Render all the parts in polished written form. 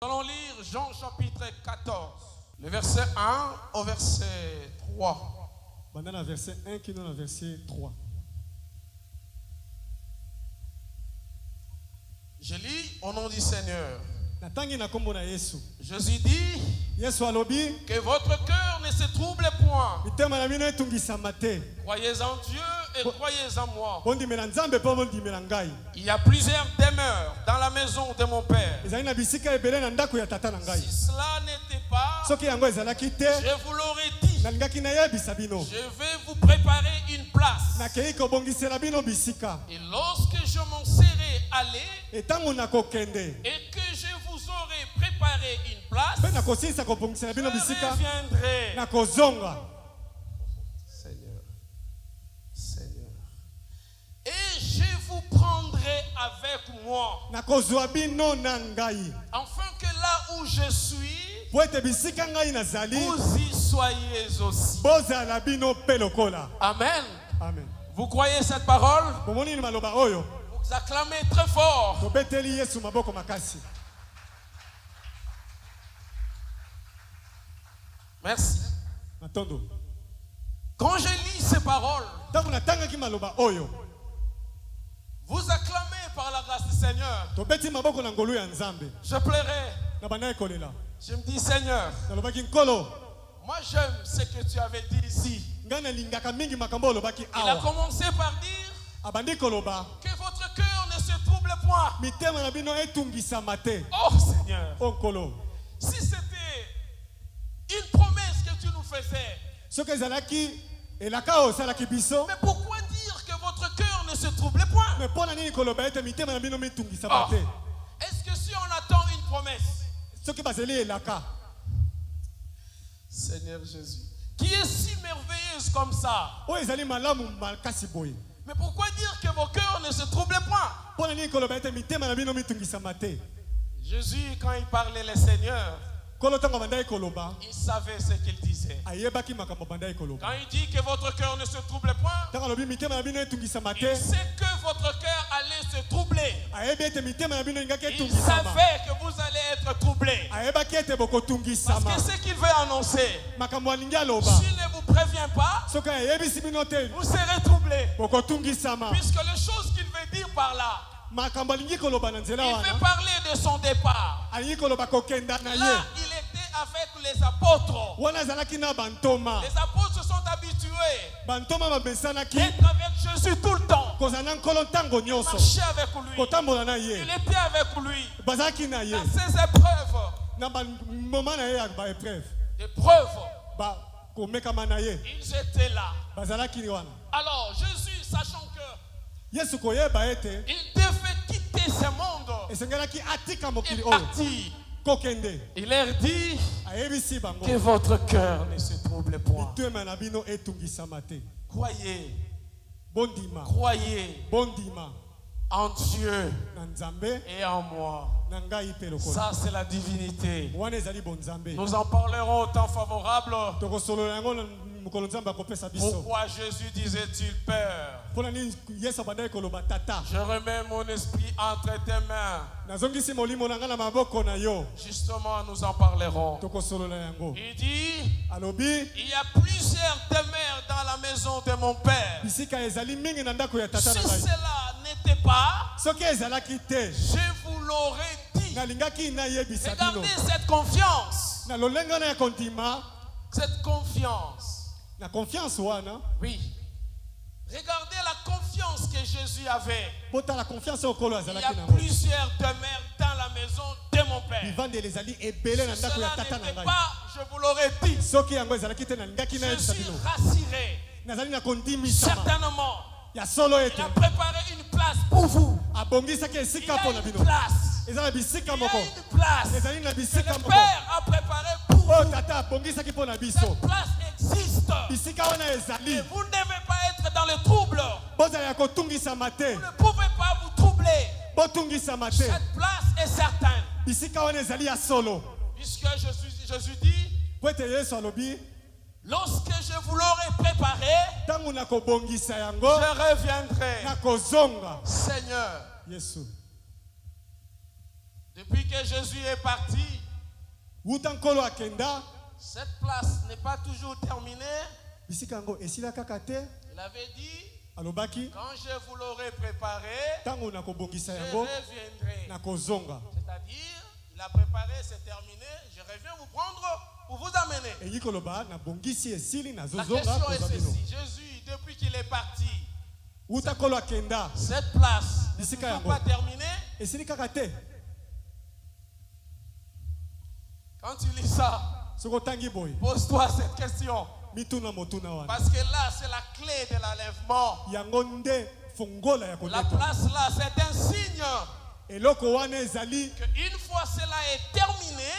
Nous allons lire Jean chapitre 14, le verset 1 au verset 3. Pendant le verset 1 qui est dans le verset 3. Je lis au nom du Seigneur. Jésus dit que votre cœur ne se trouble point. Croyez en Dieu et croyez en moi. Il y a plusieurs demeures dans la maison de mon Père. Si cela n'était pas, je vous l'aurais dit. Je vais vous préparer une place. Et lorsque je m'en serai allé et que je vous aurai préparé une place, je reviendrai. Seigneur. Et je vous prendrai avec moi. Afin que là où je suis, vous y soyez aussi. Amen. Amen. Vous croyez cette parole? Vous acclamez très fort. Merci. Quand je lis ces paroles, vous acclamez par la grâce du Seigneur. Je plairai. Je me dis, Seigneur, moi j'aime ce que tu avais dit ici. Il a commencé par dire que votre cœur ne se trouble point. Oh Seigneur, si c'était une promesse que tu nous faisais, mais pourquoi dire que votre cœur ne se trouble point? Oh. Est-ce que si on attend une promesse, Seigneur Jésus, qui est si merveilleuse comme ça, mais pourquoi dire que vos cœurs ne se troublent point? Jésus, quand il parlait le Seigneur, il savait ce qu'il disait. Quand il dit que votre cœur ne se trouble point, il sait que votre cœur allait se troubler. Il savait que vous allez être troublés. Parce que ce qu'il veut annoncer, s'il ne vous prévient pas, vous serez troublés. Puisque les choses qu'il veut dire par là, il veut parler de son départ. Là, il était avec les apôtres. Les apôtres se sont habitués d'être avec Jésus tout le temps. Il marchait avec lui. Il était avec lui. Dans ses épreuves. Des preuves. Ils étaient là. Alors Jésus, sachant que il devait quitter ce monde et partir, il leur dit que votre cœur ne se trouble point. Croyez en Dieu et en moi. Ça, c'est la divinité. Nous en parlerons au temps favorable. Pourquoi Jésus disait-il, Père, je remets mon esprit entre tes mains? Justement, nous en parlerons. Il dit, il y a plusieurs demeures dans la maison de mon Père. Si cela n'était pas, je vous l'aurais dit. Regardez cette confiance. Cette confiance. La confiance, oui. Regardez la confiance que Jésus avait. Il y a plusieurs demeures dans la maison de mon Père. Si cela n'était pas, je vous l'aurais dit. Je suis rassuré. Certainement, il a préparé une place pour vous. Il y a une place. Il y a une place que le Père a préparée pour vous. Cette place existe. Et vous ne devez pas être dans le trouble. Vous ne pouvez pas vous troubler. Cette place est certaine. Puisque Jésus dit, lorsque je vous l'aurai préparé, je reviendrai. Seigneur, Depuis que Jésus est parti, cette place n'est pas toujours terminée. Il avait dit, quand je vous l'aurai préparé, je reviendrai. C'est-à-dire, il a préparé, c'est terminé, je reviens vous prendre pour vous amener. La question est celle-ci, Jésus, depuis qu'il est parti, cette place n'est toujours pas terminée. Quand tu lis ça, pose-toi cette question. Parce que là, c'est la clé de l'enlèvement. La place là, c'est un signe qu'une fois cela est terminé,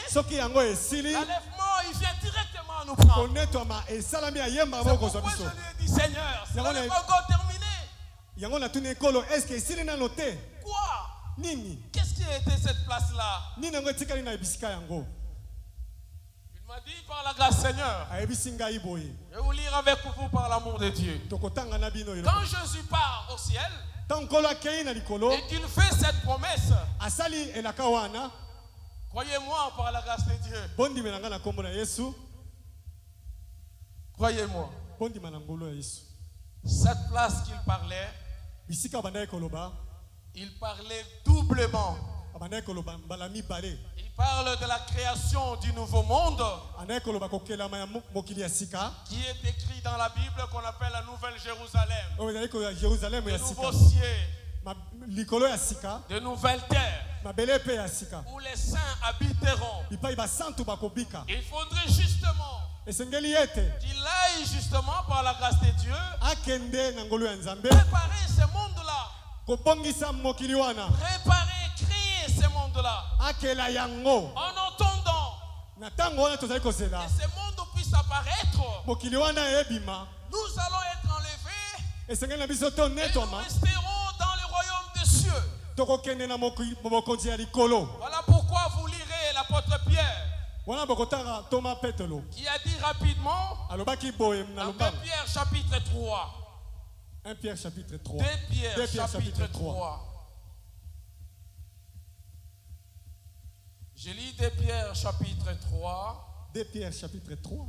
l'enlèvement, il vient directement nous prendre. C'est pourquoi je lui ai dit, Seigneur, cela n'est pas encore terminé. Quoi? Qu'est-ce qui a été cette place-là? Il m'a dit par la grâce Seigneur. Je vais vous lire avec vous par l'amour de Dieu. Quand Jésus part au ciel et qu'il fait cette promesse, croyez-moi par la grâce de Dieu. Croyez-moi. Cette place qu'il parlait, il parlait doublement. Il parle de la création du nouveau monde qui est écrit dans la Bible qu'on appelle la Nouvelle Jérusalem. Le nouveau ciel, de nouvelles terres où les saints habiteront. Il faudrait justement qu'il aille justement par la grâce de Dieu préparer ce monde-là. Préparer, créer ce monde-là. En entendant que ce monde puisse apparaître, nous allons être enlevés et nous resterons dans le royaume des cieux. Voilà pourquoi vous lirez l'apôtre Pierre qui a dit rapidement dans 1 Pierre chapitre 3. 1 Pierre chapitre 3. 2 Pierre chapitre 3. Je lis 2 Pierre chapitre 3. 2 Pierre chapitre 3.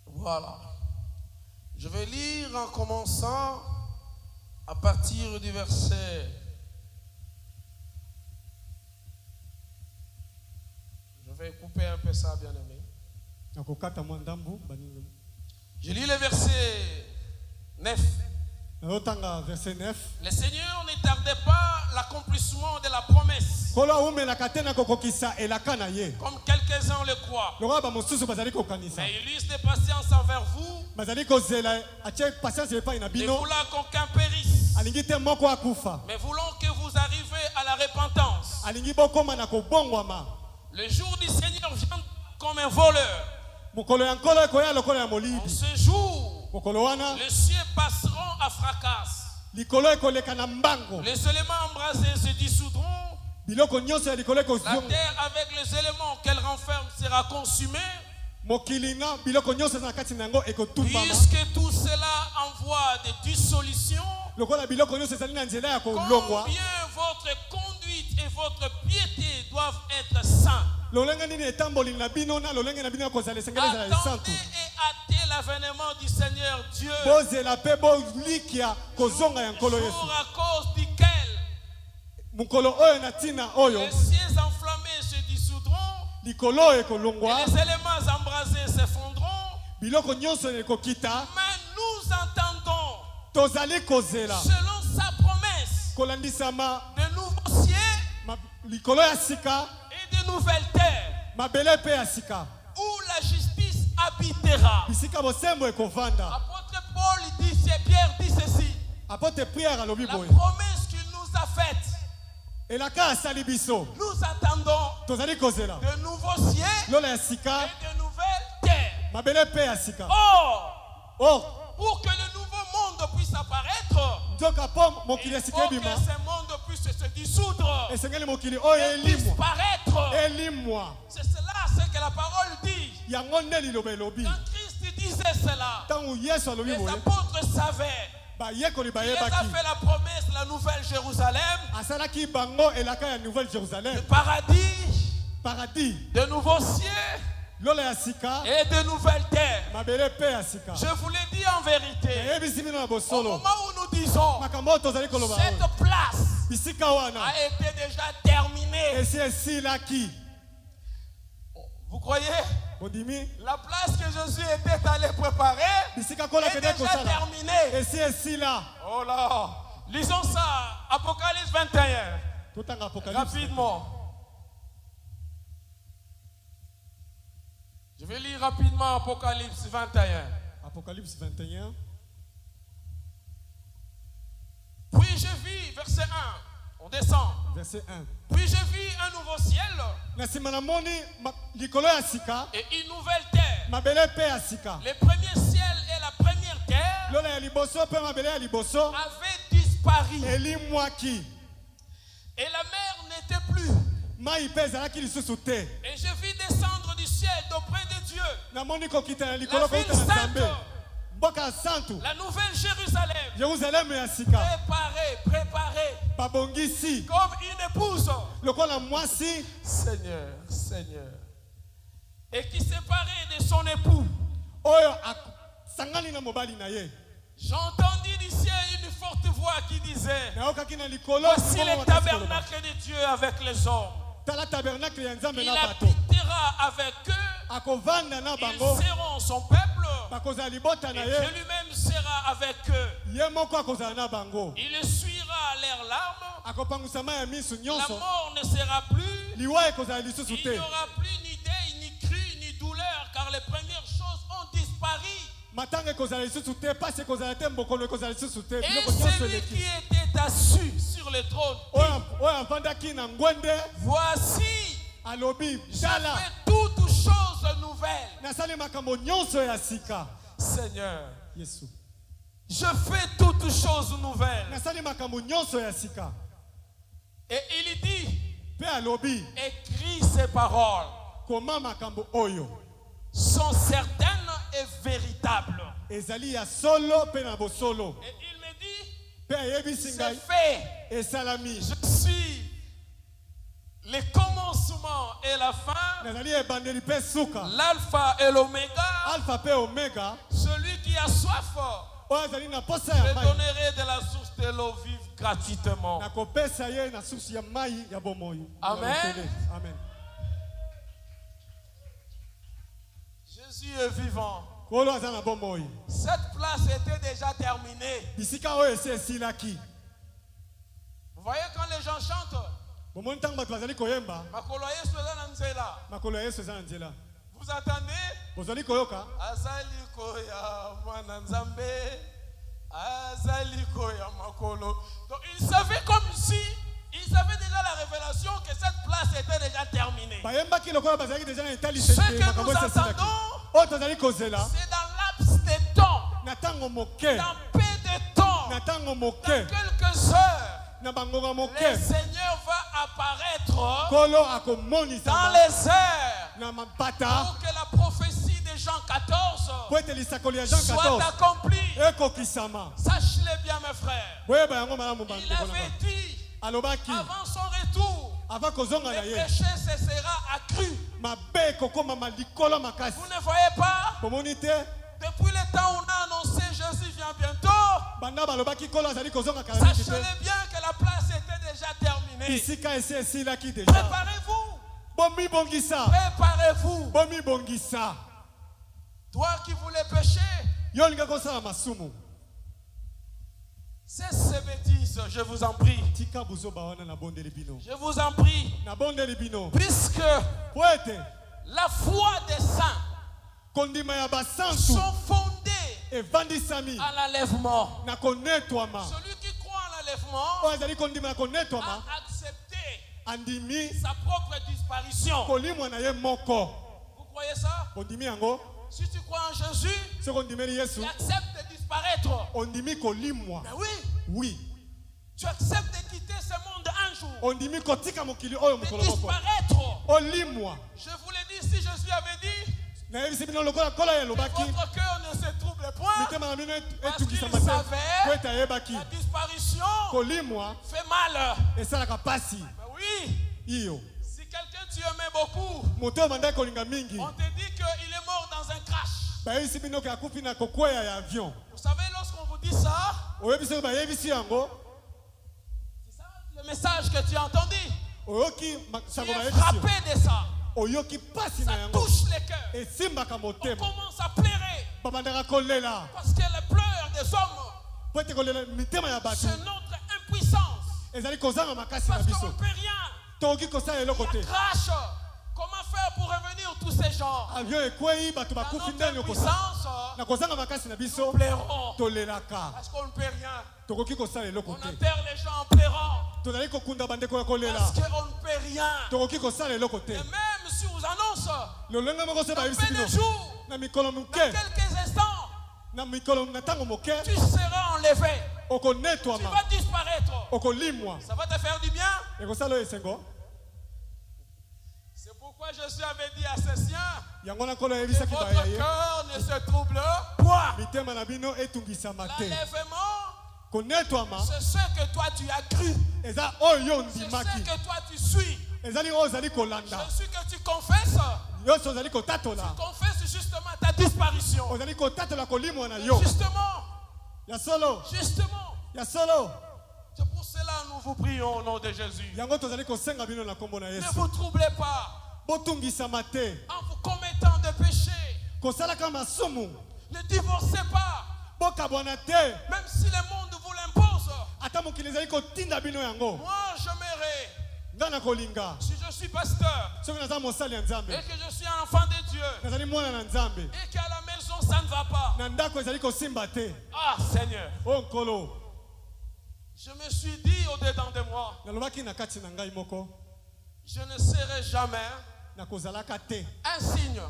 Voilà. Je vais lire en commençant à partir du verset. Je vais couper un peu ça, bien aimé. Je lis le verset 9. Le Seigneur ne tardait pas l'accomplissement de la promesse, comme quelques-uns le croient. Mais il use de patience envers vous, ne voulant qu'aucun périsse, mais voulant que vous arriviez à la repentance. Le jour du Seigneur vient comme un voleur. En ce jour, les cieux passeront à fracas. Les éléments embrasés se dissoudront. La terre avec les éléments qu'elle renferme sera consumée. Puisque tout cela envoie des dissolutions, combien votre conduite et votre piété doivent être saints. Attendez et hâtez l'avènement du Seigneur Dieu, jour à cause duquel les cieux enflammés se dissoudront et les éléments embrasés s'effondront. Mais nous entendons, selon sa promesse, de nouveaux cieux et de nouvelles terres où la justice habitera. Apôtre Paul dit, Pierre dit ceci: la promesse qu'il nous a faite, nous attendons de nouveaux cieux et de nouvelles terres. Or, pour que le nouveau monde puisse apparaître, il faut que ce monde puisse se dissoudre et disparaître. C'est cela ce que la parole dit. Quand Christ disait cela, les apôtres savaient. Il les a fait la promesse, la nouvelle Jérusalem, le paradis, de nouveaux cieux et de nouvelles terres. Je vous l'ai dit en vérité, au moment où nous disons cette place a été déjà terminée. Vous croyez? La place que Jésus était allé préparer est déjà terminée. Oh là, lisons ça, Apocalypse 21. Rapidement. Je vais lire rapidement Apocalypse 21. Apocalypse 21. Puis je vis, verset 1. On descend. Verset 1. Puis je vis un nouveau ciel et une nouvelle terre. Le premier ciel et la première terre avaient disparu. Et la mer n'était plus. Et je vis descendre du ciel d'auprès de Dieu la ville sainte, la nouvelle Jérusalem, préparée comme une épouse. Seigneur. Et qui séparait de son époux. J'ai entendu du ciel une forte voix qui disait: voici le tabernacle de Dieu avec les hommes. Il habitera avec eux. Ils seront son peuple. Et Dieu lui-même sera avec eux. Il essuiera leurs larmes. La mort ne sera plus. Il n'y aura plus ni deuil, ni cri, ni douleur, car les premières choses ont disparu. Et celui qui était assis sur le trône dit: voici, j'ai fait toutes choses nouvelles. Seigneur, je fais toutes choses nouvelles. Et il dit: écris ces paroles sont certaines et véritables. Et il me dit: c'est fait. Je suis le commencement et la fin, l'alpha et l'oméga. Celui qui a soif, je donnerai de la source de l'eau vive gratuitement. Amen. Jésus est vivant. Cette place était déjà terminée. Vous voyez quand les gens chantent, vous attendez? Donc ils savaient comme si ils avaient déjà la révélation que cette place était déjà terminée. Ce que nous attendons, c'est dans laps de temps, dans peu de temps, dans quelques heures, le Seigneur va apparaître dans les airs pour que la prophétie de Jean 14 soit accomplie. Sache-le bien, mes frères. Il avait dit avant son retour, le péché cessera accru. Vous ne voyez pas? Depuis le temps où on a annoncé Jésus vient bientôt, sachez-le bien que la place était déjà terminée. Préparez-vous. Toi qui voulais pécher, cesse ces bêtises, je vous en prie. Je vous en prie. Puisque la foi des saints sont fondées à l'enlèvement. Celui qui croit à l'enlèvement a accepté sa propre disparition. Vous croyez ça? Si tu crois en Jésus, tu acceptes de disparaître. Mais oui. Tu acceptes de quitter ce monde un jour. De disparaître. Je vous l'ai dit si Jésus avait dit, votre cœur ne se trouble point, parce qu'il savait la disparition fait mal. Oui. Si quelqu'un tu aimais beaucoup, on te dit qu'il est mort dans un crash. Vous savez, lorsqu'on vous dit ça, c'est ça le message que tu as entendu. Tu es frappé de ça. Ça touche les cœurs. On commence à pleurer. Parce que les pleurs des hommes, c'est notre impuissance. Parce qu'on ne peut rien. Crash. Comment faire pour revenir tous ces gens? Dans notre puissance, nous pleurons. Parce qu'on ne peut rien. On enterre les gens en pleurant. Parce qu'on ne peut rien. Et même si on vous annonce, dans des jours, dans quelques instants, tu seras enlevé. Tu vas disparaître. Ça va te faire du bien. C'est pourquoi Jésus avait dit à ses siens que votre cœur ne se trouble point. L'enlèvement, c'est ce que toi tu as cru. C'est ce que toi tu suis. C'est ce que tu confesses. Tu confesses justement ta disparition. Justement. C'est pour cela que nous vous prions au nom de Jésus. Ne vous troublez pas en vous commettant de péchés. Ne divorcez pas. Même si le monde vous l'impose. Moi j'aimerais, si je suis pasteur et que je suis un enfant de Dieu et qu'à la maison ça ne va pas. Ah Seigneur, je me suis dit au-dedans de moi, je ne serai jamais un signe.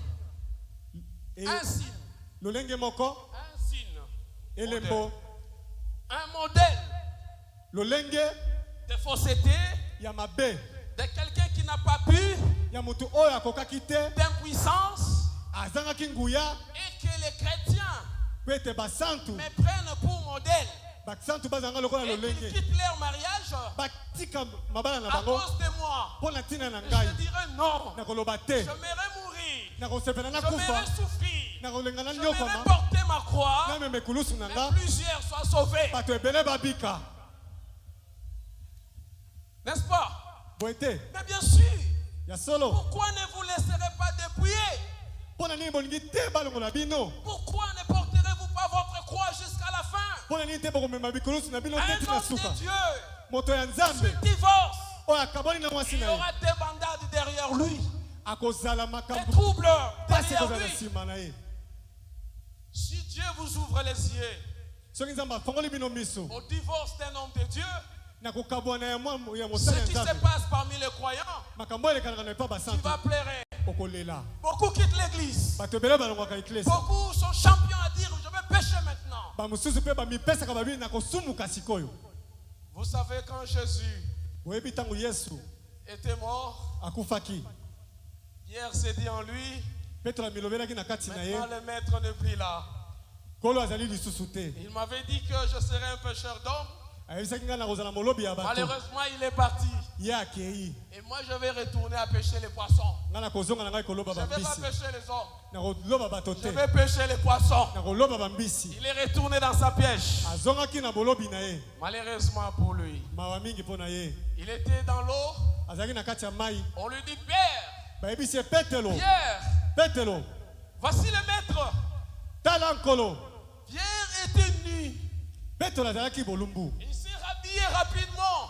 Un signe. Un modèle de fausseté, de quelqu'un qui n'a pas pu, d'impuissance, et que les chrétiens me prennent pour modèle. Et qu'ils quittent leur mariage à cause de moi. Je dirais non. J'aimerais mourir. J'aimerais souffrir. J'aimerais porter ma croix. Mais plusieurs soient sauvés. N'est-ce pas? Mais bien sûr. Pourquoi ne vous laisserez pas dépouiller? Pourquoi ne porterez-vous pas votre croix jusqu'à la fin? Un homme de Dieu qui divorce, il y aura des bandades derrière lui, des troubles derrière lui. Si Dieu vous ouvre les yeux au divorce d'un homme de Dieu, ce qui se passe parmi les croyants, tu vas pleurer. Beaucoup quittent l'église. Beaucoup sont champions à dire je vais pécher maintenant. Vous savez quand Jésus était mort, Pierre s'est dit en lui, maintenant le maître n'est plus là. Il m'avait dit que je serais un pécheur d'homme. Malheureusement, il est parti. Et moi, je vais retourner à pêcher les poissons. Je ne vais pas pêcher les hommes. Je vais pêcher les poissons. Il est retourné dans sa piège. Malheureusement pour lui. Il était dans l'eau. On lui dit Pierre. Pierre. Voici le maître. Pierre était nu. Il s'est habillé rapidement.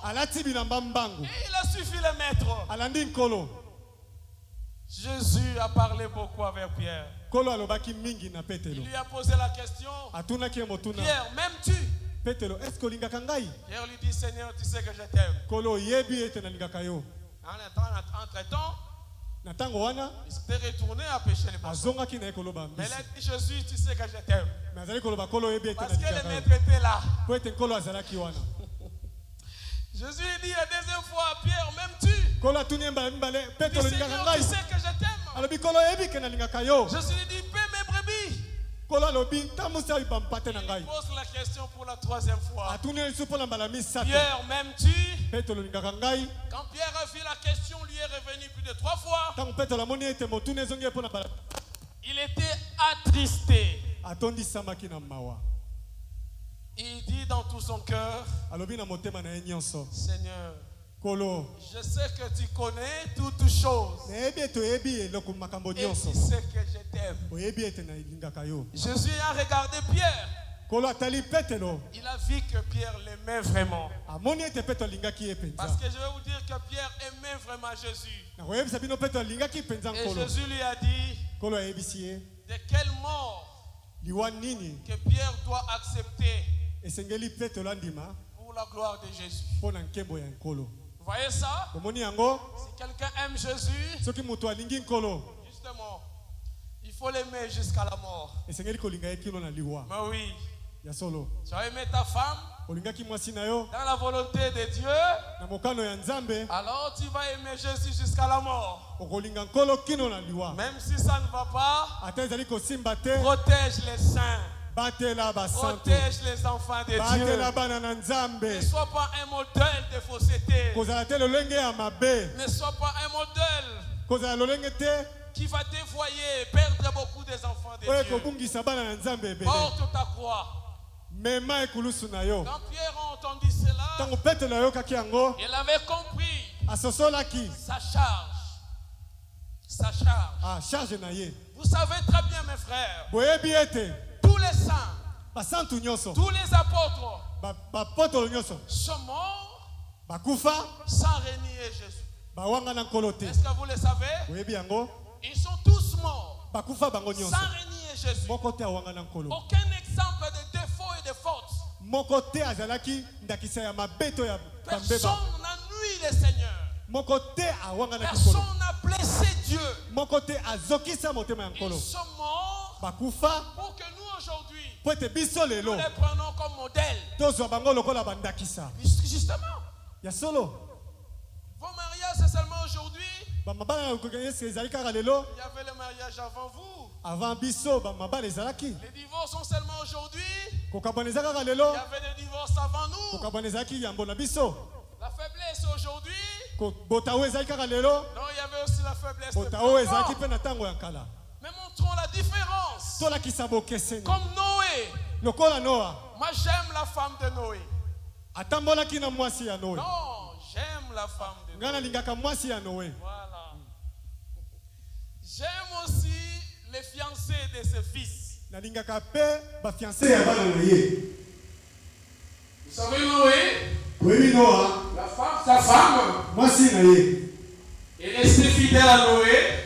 Et il a suffi le maître. Jésus a parlé beaucoup avec Pierre. Il lui a posé la question. Pierre, m'aimes-tu? Pierre lui dit, Seigneur, tu sais que je t'aime. Entre-temps, il s'était retourné à pêcher les poissons. Mais il a dit, Jésus, tu sais que je t'aime. Parce que le maître était là. Jésus dit la deuxième fois à Pierre, m'aimes-tu? Il dit, Seigneur, tu sais que je t'aime. Jésus lui dit, paie mes brebis. Il pose la question pour la troisième fois. Pierre, m'aimes-tu? Quand Pierre a vu la question, lui est revenu plus de 3 fois. Il était attristé. Il dit dans tout son cœur, Seigneur, je sais que tu connais toutes choses. Et tu sais que je t'aime. Jésus a regardé Pierre. Il a vu que Pierre l'aimait vraiment. Parce que je vais vous dire que Pierre aimait vraiment Jésus. Et Jésus lui a dit, de quelle mort que Pierre doit accepter pour la gloire de Jésus. Vous voyez ça? Si quelqu'un aime Jésus, justement, il faut l'aimer jusqu'à la mort. Mais oui, tu as aimé ta femme dans la volonté de Dieu, alors tu vas aimer Jésus jusqu'à la mort. Même si ça ne va pas, protège les saints. Protège les enfants de Dieu. Ne sois pas un modèle de fausseté. Ne sois pas un modèle qui va dévoyer, perdre beaucoup des enfants de Dieu. Porte ta croix. Quand Pierre a entendu cela, il avait compris sa charge. Sa charge. Vous savez très bien, mes frères, tous les saints, tous les apôtres sont morts sans renier Jésus. Est-ce que vous le savez? Ils sont tous morts sans renier Jésus. Aucun exemple de défaut et de faute. Personne n'a nui le Seigneur. Personne n'a blessé Dieu. Ils sont morts pour que nous aujourd'hui, nous les prenons comme modèle. Justement. Vos mariages, c'est seulement aujourd'hui. Il y avait le mariage avant vous. Les divorces sont seulement aujourd'hui. Il y avait des divorces avant nous. La faiblesse aujourd'hui. Non, il y avait aussi la faiblesse de mais montrons la différence. Comme Noé. Moi j'aime la femme de Noé. Non, j'aime la femme de Noé. Voilà. J'aime aussi les fiancés de ses fils. Vous savez Noé? Sa femme est restée fidèle à Noé.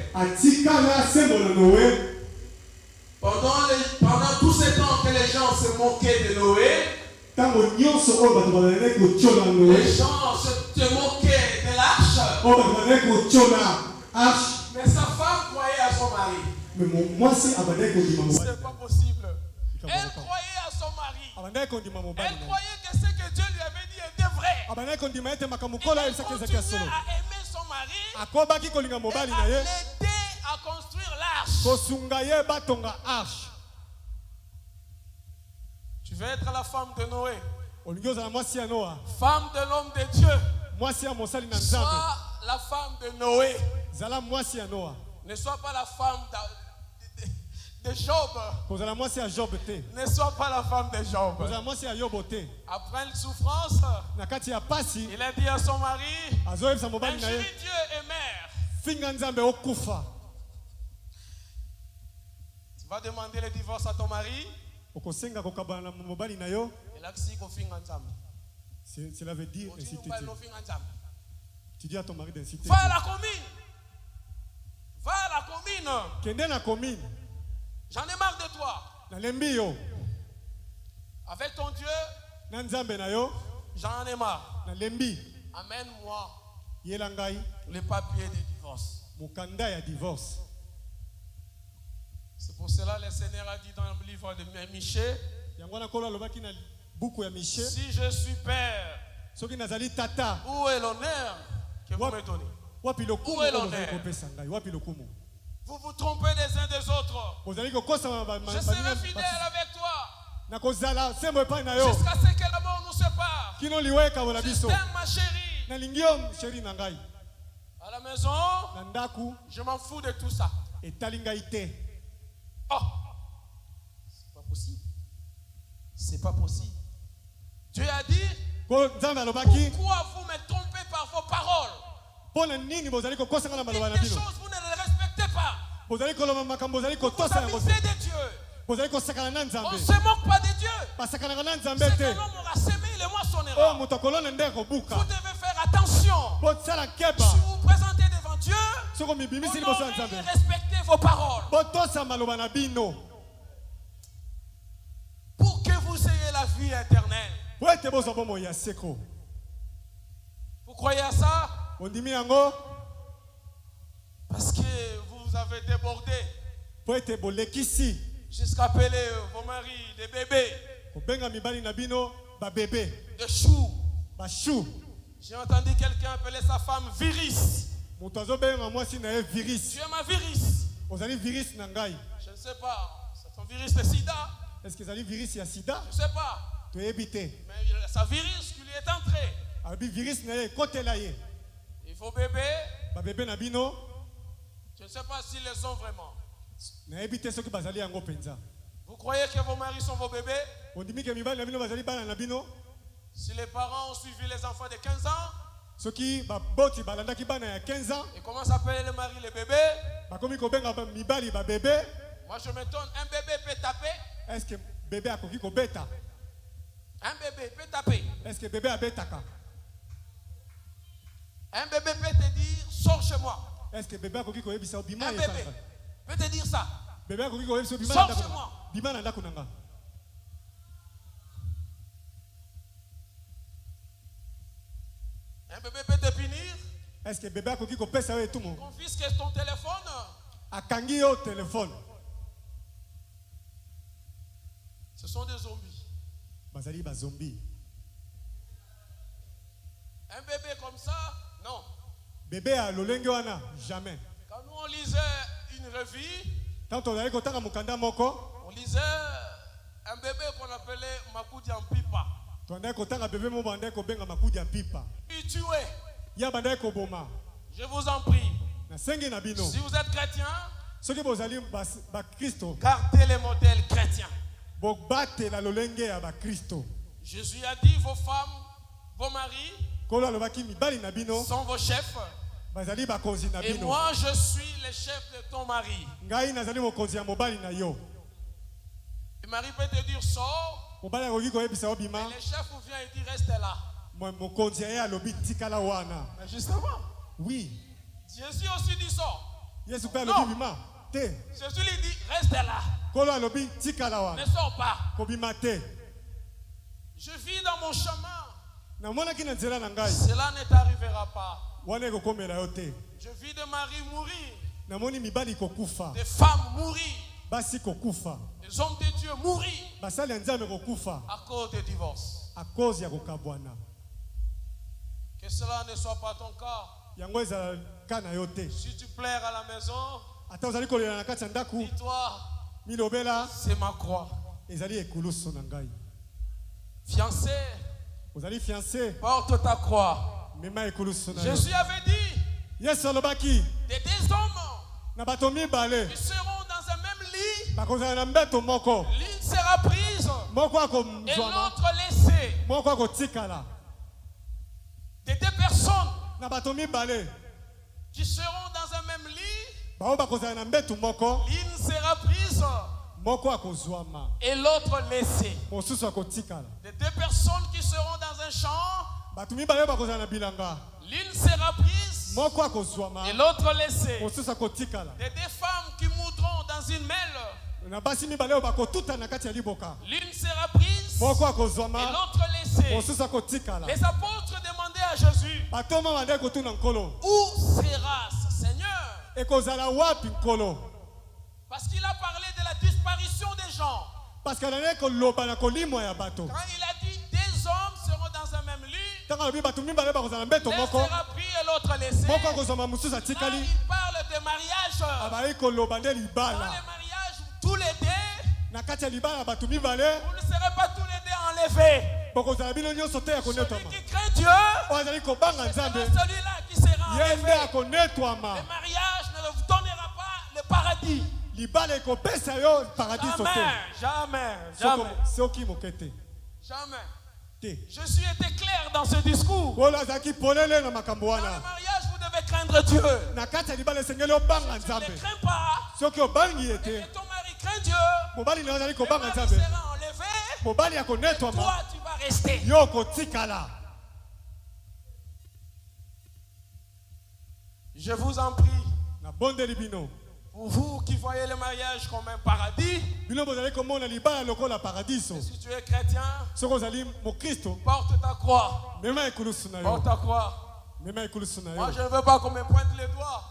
Pendant tout ce temps que les gens se moquaient de Noé, les gens se moquaient de l'arche. Mais sa femme croyait à son mari. C'est pas possible. Elle croyait à son mari. Elle croyait que ce que Dieu lui avait dit était vrai. Elle continuait à aimer son mari et à l'aider à construire l'arche. Tu veux être la femme de Noé, femme de l'homme de Dieu. Sois la femme de Noé. Ne sois pas la femme de Job. Ne sois pas la femme de Job. Après une souffrance, il a dit à son mari, injurie Dieu et mère. Tu vas demander le divorce à ton mari. Cela veut dire inciter Dieu. Tu dis à ton mari d'inciter. Va à la commune. Va à la commune. J'en ai marre de toi. Avec ton Dieu, j'en ai marre. Amène-moi les papiers de divorce. C'est pour cela que le Seigneur a dit dans le livre de Michée, si je suis père, où est l'honneur que vous me donnez? Où est l'honneur? Vous vous trompez des uns des autres. Je serai fidèle avec toi. Jusqu'à ce que la mort nous sépare. Je t'aime, ma chérie. À la maison, je m'en fous de tout ça. Oh, c'est pas possible. C'est pas possible. Dieu a dit, pourquoi vous me trompez par vos paroles? Dites des choses, vous ne les respectez pas. Vous abusez de Dieu. On ne se moque pas de Dieu. C'est que l'homme aura semé, il est moi son erreur. Vous devez faire attention. Si vous vous présentez devant Dieu, honorez et respectez vos paroles. Pour que vous ayez la vie éternelle. Vous croyez à ça? Parce que vous avez débordé. Jusqu'à appeler vos maris des bébés. Des choux. J'ai entendu quelqu'un appeler sa femme Viris. Tu es ma Viris. Je ne sais pas. C'est ton virus de sida. Est-ce que ça dit virus et sida? Je ne sais pas. Tu es évité. Mais sa virus qui lui est entrée. Il faut bébé. Je ne sais pas s'ils le sont vraiment. Vous croyez que vos maris sont vos bébés? Si les parents ont suivi les enfants de 15 ans, ils commencent à appeler le mari le bébé. Moi je m'étonne, un bébé peut taper? Est-ce que bébé a coquille bêta? Un bébé peut taper? Est-ce que bébé a bêta? Un bébé peut te dire, sors chez moi. Est-ce que bébé a coquille bêta? Un bébé peut te dire ça. Bébé a coquille bêta? Sors chez moi. Un bébé peut te punir? Est-ce que bébé a coquille bêta? Confisque ton téléphone. Akangi au téléphone. Ce sont des zombies. Bazali ba zombie. Un bébé comme ça, non. Bébé à l'olenge wana, jamais. Quand nous on lisait une revue, quand on allait kotanga mukanda moko, on lisait un bébé qu'on appelait Makudi en pipa. Tu allais kotanga bébé mo bandai ko benga Makudi en pipa. Il tué. Ya bandai ko boma. Je vous en prie. Na sengi na bino. Si vous êtes chrétien, ceux qui bozali ba Christo. Gardez les modèles chrétiens. Bokbate la lolenge ya ba Christo. Jésus a dit vos femmes, vos maris sont vos chefs. Et moi je suis le chef de ton mari. Le mari peut te dire sors. Mais le chef vient et dit reste là. Mais justement. Oui. Jésus aussi dit sors. Non. Jésus lui dit reste là. Ne sors pas. Je vis dans mon chemin. Cela ne t'arrivera pas. Je vis de mari mourir. Des femmes mourir. Des hommes de Dieu mourir. À cause des divorces. Que cela ne soit pas ton cas. Si tu pleures à la maison, dis-toi, c'est ma croix. Fiancé, porte ta croix. Jésus avait dit, des deux hommes qui seront dans un même lit, l'une sera prise et l'autre laissée. Des deux personnes qui seront dans un même lit, l'une sera prise et l'autre laissée. Les deux personnes qui seront dans un champ, l'une sera prise et l'autre laissée. Les deux femmes qui moudront dans une mêle, l'une sera prise et l'autre laissée. Les apôtres demandaient à Jésus, où sera ce Seigneur? Parce qu'il a parlé de la disparition des gens. Quand il a dit des hommes seront dans un même lit, l'un sera pris et l'autre laissé. Là, il parle des mariages. Dans les mariages, tous les deux, vous ne serez pas tous les deux enlevés. Celui qui craint Dieu, c'est celui-là qui sera enlevé. Le mariage ne vous donnera pas le paradis. Jamais. Je suis été clair dans ce discours. Dans le mariage, vous devez craindre Dieu. Si tu ne le crains pas, et que ton mari craint Dieu, le mari sera enlevé, et toi tu vas rester. Je vous en prie, pour vous qui voyez le mariage comme un paradis, si tu es chrétien, porte ta croix. Porte ta croix. Moi je ne veux pas qu'on me pointe les doigts.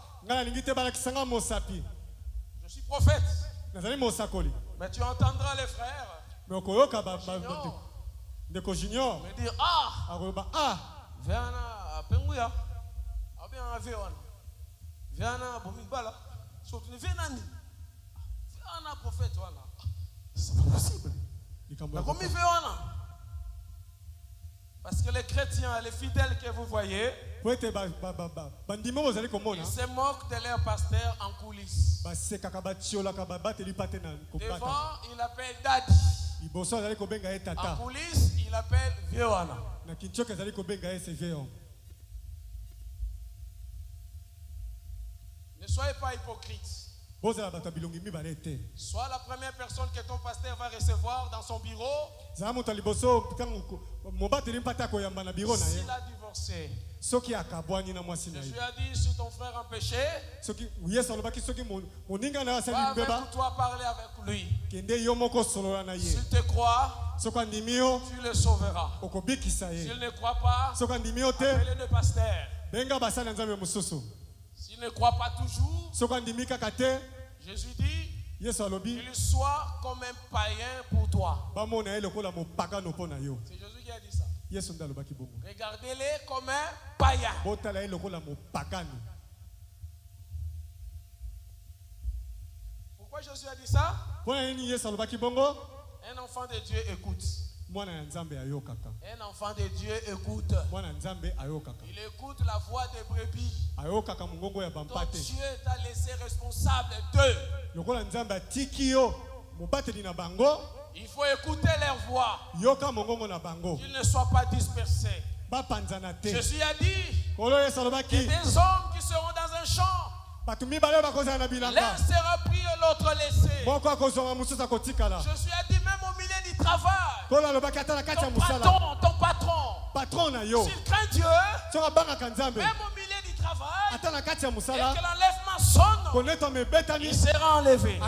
Je suis prophète. Mais tu entendras les frères Junior me dire viens à Penguya, viens à Véon, viens à Bomibala, viens à prophète. C'est pas possible. Mais comme il fait parce que les chrétiens, les fidèles que vous voyez, ils se moquent de leur pasteur en coulisses. Devant, il appelle Daddy. En coulisses, il appelle Vioana. Ne soyez pas hypocrites. Sois la première personne que ton pasteur va recevoir dans son bureau. S'il a divorcé. Jésus a dit, si ton frère a péché, va avec toi parler avec lui. S'il te croit, tu le sauveras. S'il ne croit pas, appelle le pasteur. S'il ne croit pas toujours, Jésus dit, il soit comme un païen pour toi. C'est Jésus qui a dit ça. Regardez-les comme un païen. Pourquoi Jésus a dit ça? Un enfant de Dieu écoute. Un enfant de Dieu écoute. Il écoute la voix des brebis. Ton Dieu t'a laissé responsable d'eux. Il faut écouter leur voix. Qu'ils ne soient pas dispersés. Jésus a dit que des hommes qui seront dans un champ, l'un sera pris et l'autre laissé. Jésus a dit même au milieu du travail, ton patron, s'il craint Dieu, même au milieu du travail, et que l'enlèvement sonne, il sera enlevé.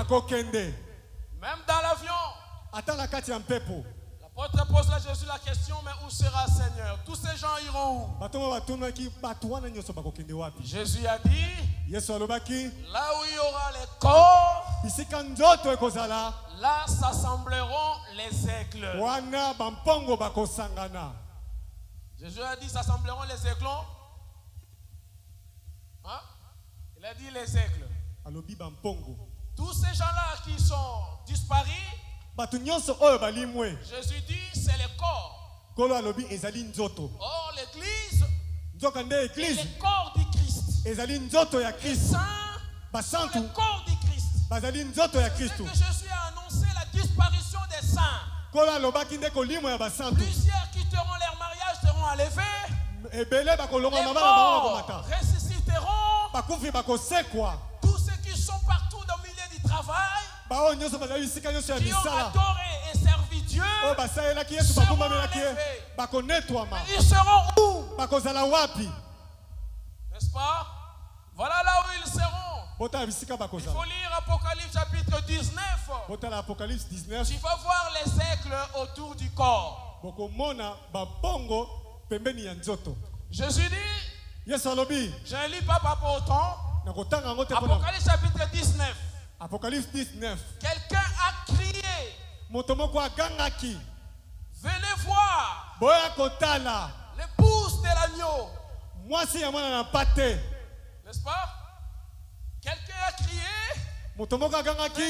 Même dans l'avion, l'apôtre pose à Jésus la question, mais où sera Seigneur? Tous ces gens iront où? Jésus a dit, là où il y aura les corps, là s'assembleront les aigles. Jésus a dit, s'assembleront les aiglons. Hein? Il a dit les aigles. Tous ces gens-là qui sont disparus, Jésus dit, c'est le corps. Or, l'église, c'est le corps du Christ. Les saints sont le corps du Christ. C'est que Jésus a annoncé la disparition des saints. Plusieurs quitteront leur mariage, seront enlevés. Les morts ressusciteront. Tous ceux qui sont partout dans le milieu du travail, qui ont adoré et servi Dieu, seront enlevés. Ils seront où? N'est-ce pas? Voilà là où ils seront. Il faut lire Apocalypse chapitre 19. Tu vas voir les aigles autour du corps. Jésus dit, je ne lis pas par rapport au temps. Apocalypse chapitre 19. Quelqu'un a crié, venez voir l'épouse de l'agneau. N'est-ce pas?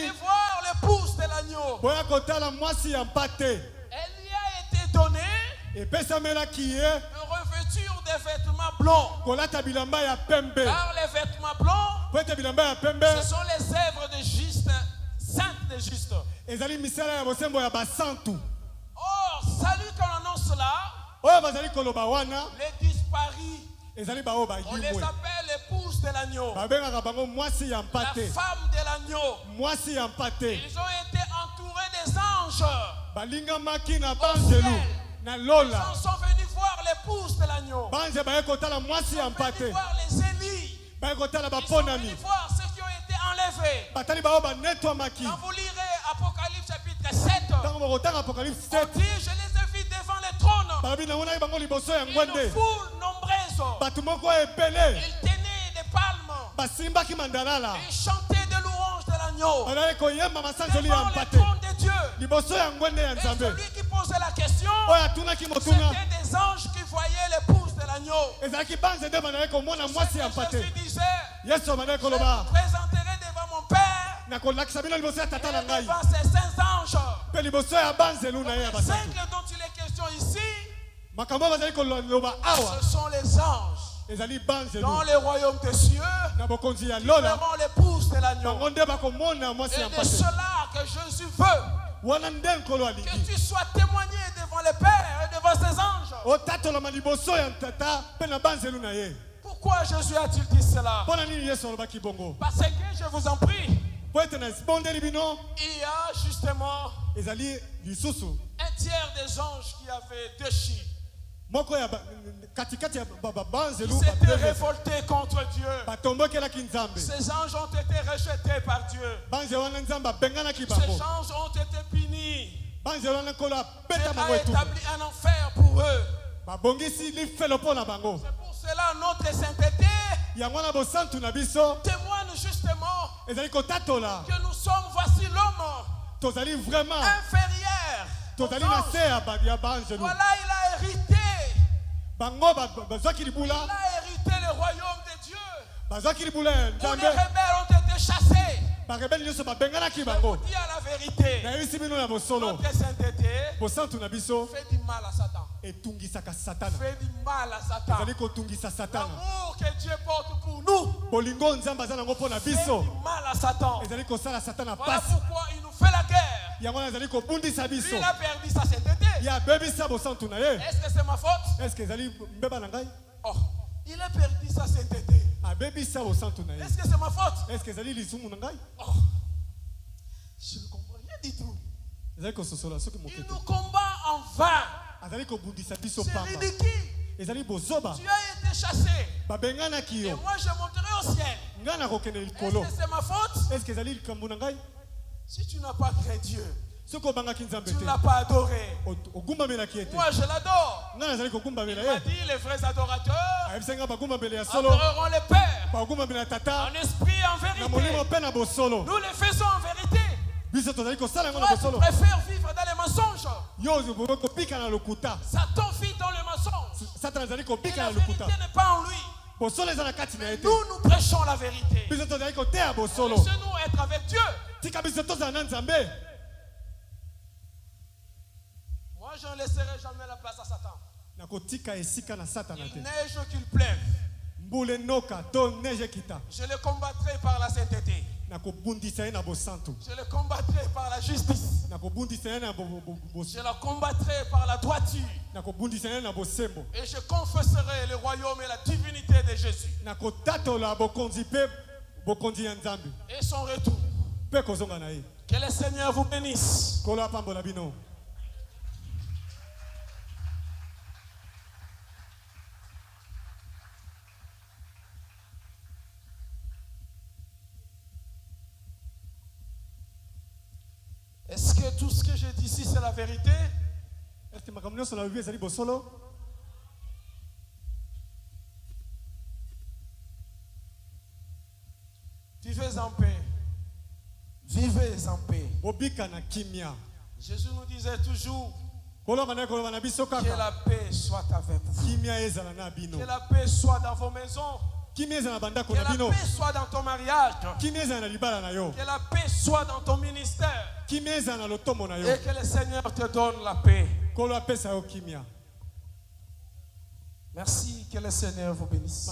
Venez voir l'épouse de l'agneau. Elle lui a été donnée une revêture de vêtements blancs. Car les vêtements blancs, ce sont les œuvres de juste, saintes de juste. Or, salut qu'on annonce là, les disparus, on les appelle l'épouse de l'agneau, la femme de l'agneau. Ils ont été entourés des anges. Au ciel. Ils sont venus voir l'épouse de l'agneau. Ils sont venus voir les Élis. Ils sont venus voir ceux qui ont été enlevés. Quand vous lirez Apocalypse chapitre 7, on dit, je les ai vus devant le trône. Une foule nombreuse. Ils tenaient des palmes. Ils chantaient de louanges de l'agneau. Devant le trône de Dieu. Et celui qui posait la question, c'était des anges qui voyaient l'épouse de l'agneau. Jésus disait, je vous présenterai devant mon Père et devant ses saints anges. Les 5 dont il est question ici, ce sont les anges dans le royaume des cieux qui verront l'épouse de l'agneau. Et de cela que Jésus veut que tu sois témoigné devant le Père et devant ses anges. Pourquoi Jésus a-t-il dit cela? Parce que je vous en prie, il y a justement un tiers des anges qui avaient déchi. Ils s'étaient révoltés contre Dieu. Ces anges ont été rejetés par Dieu. Ces anges ont été punis. Dieu a établi un enfer pour eux. C'est pour cela notre sainteté témoigne justement que nous sommes, voici l'homme inférieur. Voilà, il a hérité. Il a hérité le royaume de Dieu. Où les rebelles ont été chassés. Je vous dis à la vérité, notre sainteté fait du mal à Satan. Fait du mal à Satan. L'amour que Dieu porte pour nous fait du mal à Satan. Voilà pourquoi il nous fait la guerre. Lui, il a perdu sa sainteté. Est-ce que c'est ma faute? Oh, il a perdu sa sainteté. Est-ce que c'est ma faute? Oh, je ne comprends rien du tout. Il nous combat en vain. C'est ridicule. Tu as été chassé. Et moi je monterai au ciel. Est-ce que c'est ma faute? Si tu n'as pas craint Dieu, tu ne l'as pas adoré. Moi je l'adore. Il m'a dit les vrais adorateurs adoreront le Père en esprit et en vérité. Nous les faisons en vérité. Toi tu préfères vivre dans les mensonges. Satan vit dans le mensonge. Et la vérité n'est pas en lui. Mais nous prêchons la vérité. Laissez-nous être avec Dieu. Moi, je ne laisserai jamais la place à Satan. Il neige qu'il pleuve. Je le combattrai par la sainteté. Je le combattrai par la justice. Je le combattrai par la droiture. Et je confesserai le royaume et la divinité de Jésus. Et son retour. Que le Seigneur vous bénisse. Est-ce que tout ce que j'ai dit ici c'est la vérité? Vivez en paix. Vivez en paix. Jésus nous disait toujours que la paix soit avec vous. Que la paix soit dans vos maisons. Que la paix soit dans ton mariage. Que la paix soit dans ton ministère. Et que le Seigneur te donne la paix. Merci, que le Seigneur vous bénisse.